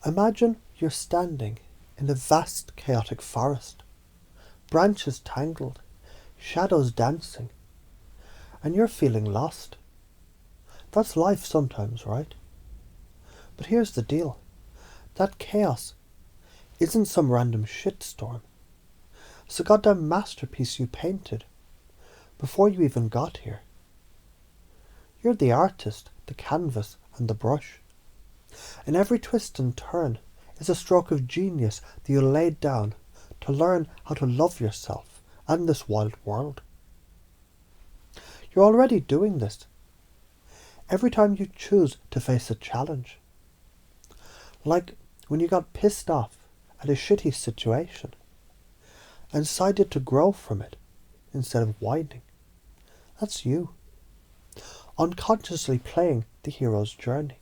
Imagine you're standing in a vast chaotic forest, branches tangled, shadows dancing, and you're feeling lost. That's life sometimes, right? But here's the deal. That chaos isn't some random shitstorm. It's a goddamn masterpiece you painted before you even got here. You're the artist, the canvas, and the brush. And every twist and turn is a stroke of genius that you laid down to learn how to love yourself and this wild world. You're already doing this every time you choose to face a challenge. Like when you got pissed off at a shitty situation and decided to grow from it instead of whining. That's you. Unconsciously playing the hero's journey.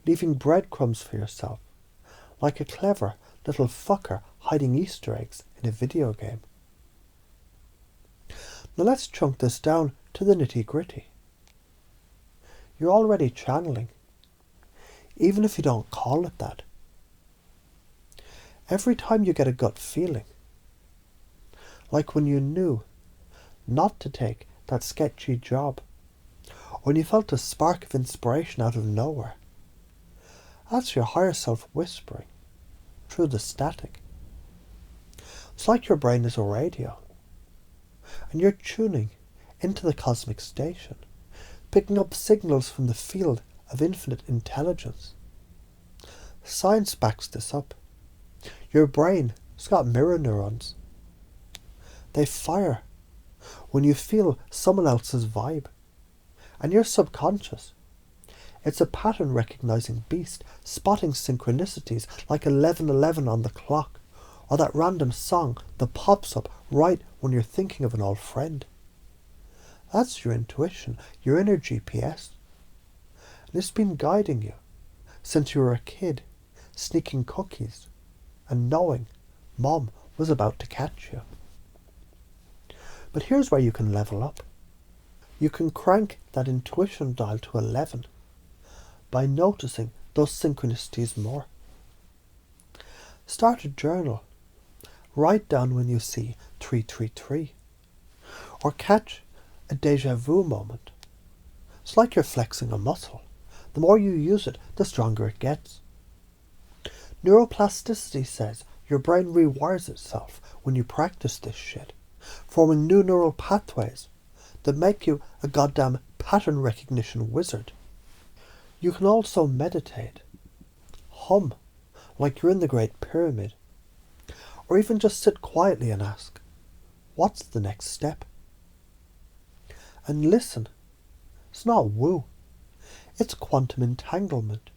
Leaving breadcrumbs for yourself, like a clever little fucker hiding Easter eggs in a video game. Now let's chunk this down to the nitty-gritty. You're already channeling, even if you don't call it that. Every time you get a gut feeling, like when you knew not to take that sketchy job, or when you felt a spark of inspiration out of nowhere, that's your higher self whispering through the static. It's like your brain is a radio, and you're tuning into the cosmic station, picking up signals from the field of infinite intelligence. Science backs this up. Your brain has got mirror neurons. They fire when you feel someone else's vibe, and your subconscious, it's a pattern recognizing beast, spotting synchronicities like 11:11 on the clock, or that random song that pops up right when you're thinking of an old friend. That's your intuition, your inner GPS. And it's been guiding you since you were a kid, sneaking cookies and knowing Mom was about to catch you. But here's where you can level up. You can crank that intuition dial to 11 by noticing those synchronicities more. Start a journal. Write down when you see 333. Or catch a déjà vu moment. It's like you're flexing a muscle. The more you use it, the stronger it gets. Neuroplasticity says your brain rewires itself when you practice this shit, forming new neural pathways that make you a goddamn pattern recognition wizard. You can also meditate, hum like you're in the Great Pyramid, or even just sit quietly and ask, what's the next step? And listen, it's not woo, it's quantum entanglement,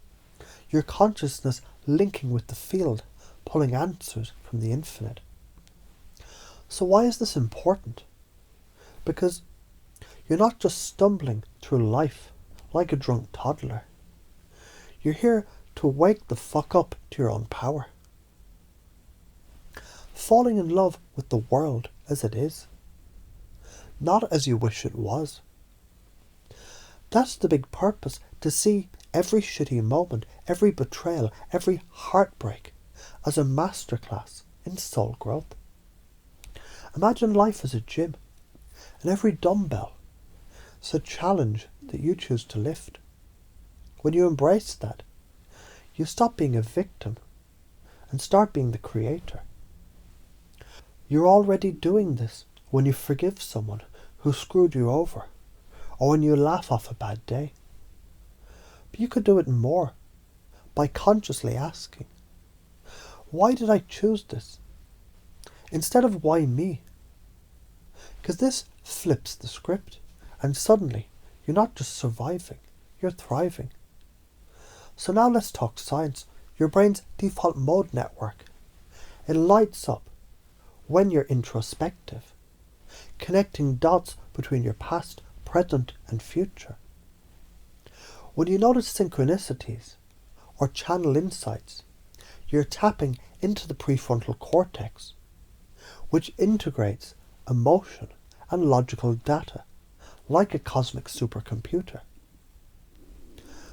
your consciousness linking with the field, pulling answers from the infinite. So why is this important? Because you're not just stumbling through life like a drunk toddler. You're here to wake the fuck up to your own power. Falling in love with the world as it is, not as you wish it was. That's the big purpose, to see every shitty moment, every betrayal, every heartbreak as a masterclass in soul growth. Imagine life as a gym, and every dumbbell is a challenge that you choose to lift. When you embrace that, you stop being a victim and start being the creator. You're already doing this when you forgive someone who screwed you over, or when you laugh off a bad day. But you could do it more by consciously asking, why did I choose this? Instead of why me? Because this flips the script, and suddenly you're not just surviving, you're thriving. So now let's talk science, your brain's default mode network. It lights up when you're introspective, connecting dots between your past, present and future. When you notice synchronicities or channel insights, you're tapping into the prefrontal cortex, which integrates emotion and logical data like a cosmic supercomputer.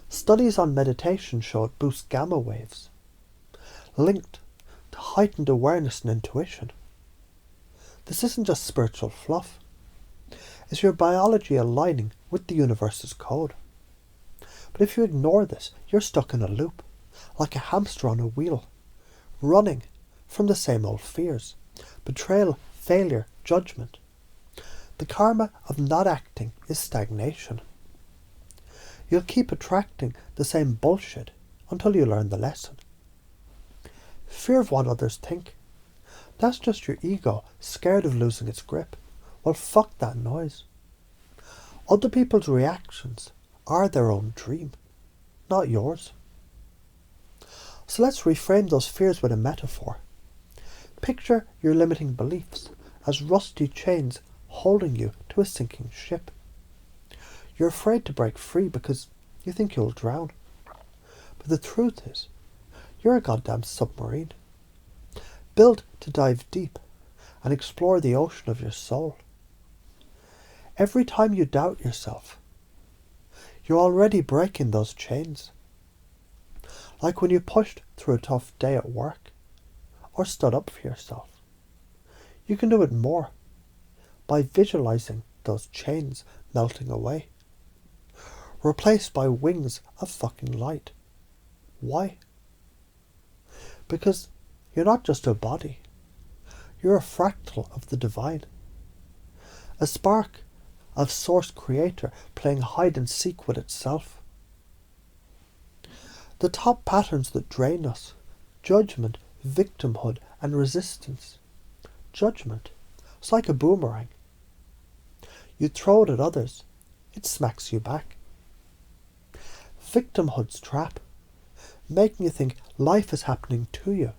Studies on meditation show it boosts gamma waves, linked to heightened awareness and intuition. This isn't just spiritual fluff. It's your biology aligning with the universe's code. But if you ignore this, you're stuck in a loop, like a hamster on a wheel, running from the same old fears: betrayal, failure, judgment. The karma of not acting is stagnation. You'll keep attracting the same bullshit until you learn the lesson. Fear of what others think. That's just your ego scared of losing its grip. Well, fuck that noise. Other people's reactions are their own dream, not yours. So let's reframe those fears with a metaphor. Picture your limiting beliefs as rusty chains holding you to a sinking ship. You're afraid to break free because you think you'll drown. But the truth is, you're a goddamn submarine, built to dive deep and explore the ocean of your soul. Every time you doubt yourself, you're already breaking those chains. Like when you pushed through a tough day at work or stood up for yourself. You can do it more by visualizing those chains melting away, replaced by wings of fucking light. Why? Because you're not just a body. You're a fractal of the divine. A spark of source creator playing hide and seek with itself. The top patterns that drain us: judgment, victimhood, and resistance. Judgment. It's like a boomerang. You throw it at others, it smacks you back. Victimhood's trap, making you think life is happening to you.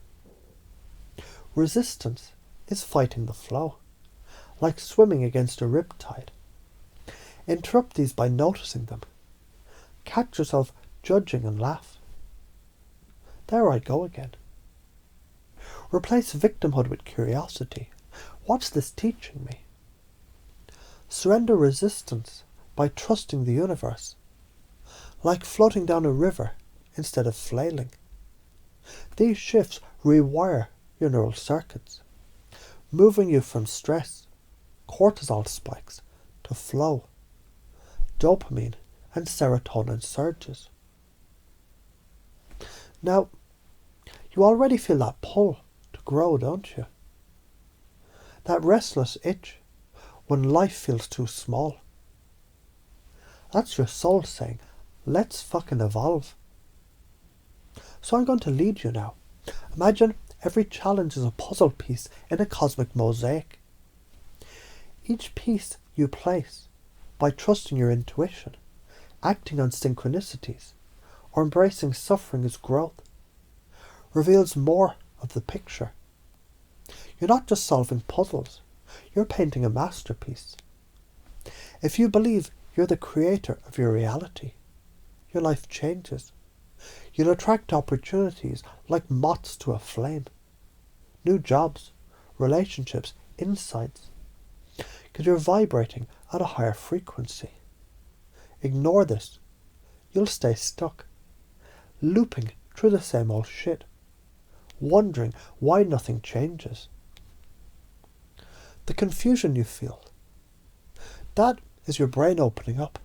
Resistance is fighting the flow, like swimming against a riptide. Interrupt these by noticing them. Catch yourself judging and laugh. There I go again. Replace victimhood with curiosity. What's this teaching me? Surrender resistance by trusting the universe, like floating down a river instead of flailing. These shifts rewire your neural circuits, moving you from stress, cortisol spikes, to flow, dopamine and serotonin surges. Now, you already feel that pull to grow, don't you? That restless itch when life feels too small. That's your soul saying, let's fucking evolve. So I'm going to lead you now. Imagine every challenge is a puzzle piece in a cosmic mosaic. Each piece you place by trusting your intuition, acting on synchronicities, or embracing suffering as growth, reveals more of the picture. You're not just solving puzzles, you're painting a masterpiece. If you believe you're the creator of your reality, your life changes. You'll attract opportunities like moths to a flame. New jobs, relationships, insights, because you're vibrating at a higher frequency. Ignore this. You'll stay stuck, looping through the same old shit, wondering why nothing changes. The confusion you feel, that is your brain opening up,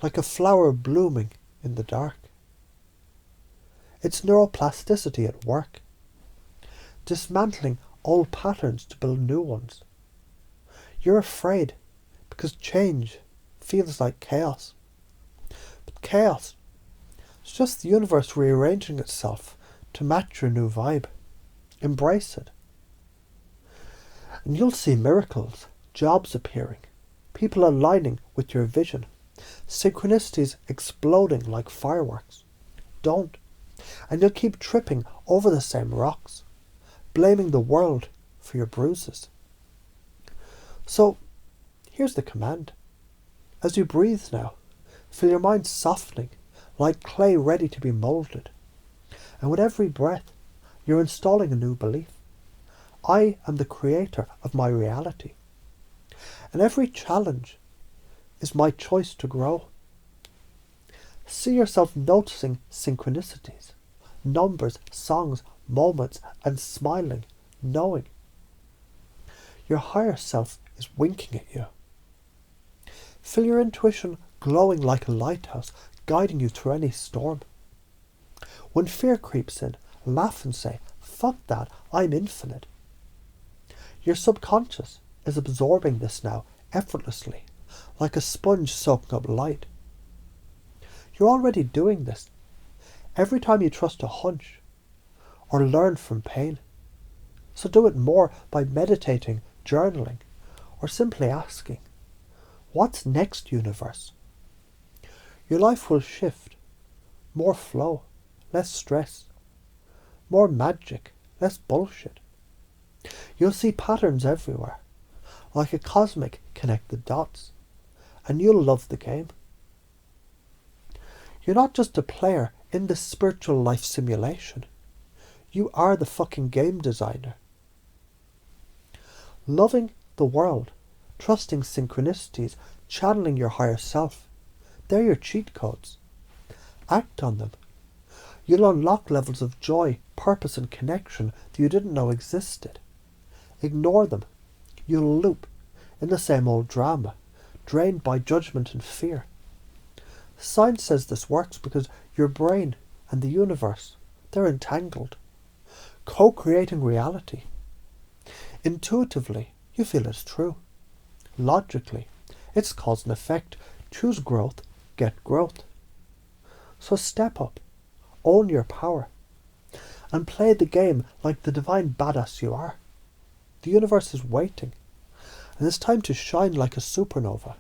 like a flower blooming in the dark. It's neuroplasticity at work, dismantling old patterns to build new ones. You're afraid because change feels like chaos. But chaos is just the universe rearranging itself to match your new vibe. Embrace it. And you'll see miracles, jobs appearing, people aligning with your vision, synchronicities exploding like fireworks. Don't. And you'll keep tripping over the same rocks, blaming the world for your bruises. So, here's the command. As you breathe now, feel your mind softening like clay ready to be moulded. And with every breath, you're installing a new belief. I am the creator of my reality. And every challenge is my choice to grow. See yourself noticing synchronicities, numbers, songs, moments, and smiling, knowing. Your higher self is winking at you. Feel your intuition glowing like a lighthouse, guiding you through any storm. When fear creeps in, laugh and say, "Fuck that, I'm infinite." Your subconscious is absorbing this now, effortlessly, like a sponge soaking up light. You're already doing this every time you trust a hunch or learn from pain. So do it more by meditating, journaling, or simply asking, "What's next, universe?" Your life will shift. More flow, less stress. More magic, less bullshit. You'll see patterns everywhere, like a cosmic connect the dots, and you'll love the game. You're not just a player in this spiritual life simulation. You are the fucking game designer. Loving the world, trusting synchronicities, channeling your higher self. They're your cheat codes. Act on them. You'll unlock levels of joy, purpose and connection that you didn't know existed. Ignore them. You'll loop in the same old drama, drained by judgment and fear. Science says this works because your brain and the universe, they're entangled, co-creating reality. Intuitively, you feel it's true. Logically, it's cause and effect. Choose growth, get growth. So step up, own your power, and play the game like the divine badass you are. The universe is waiting, and it's time to shine like a supernova.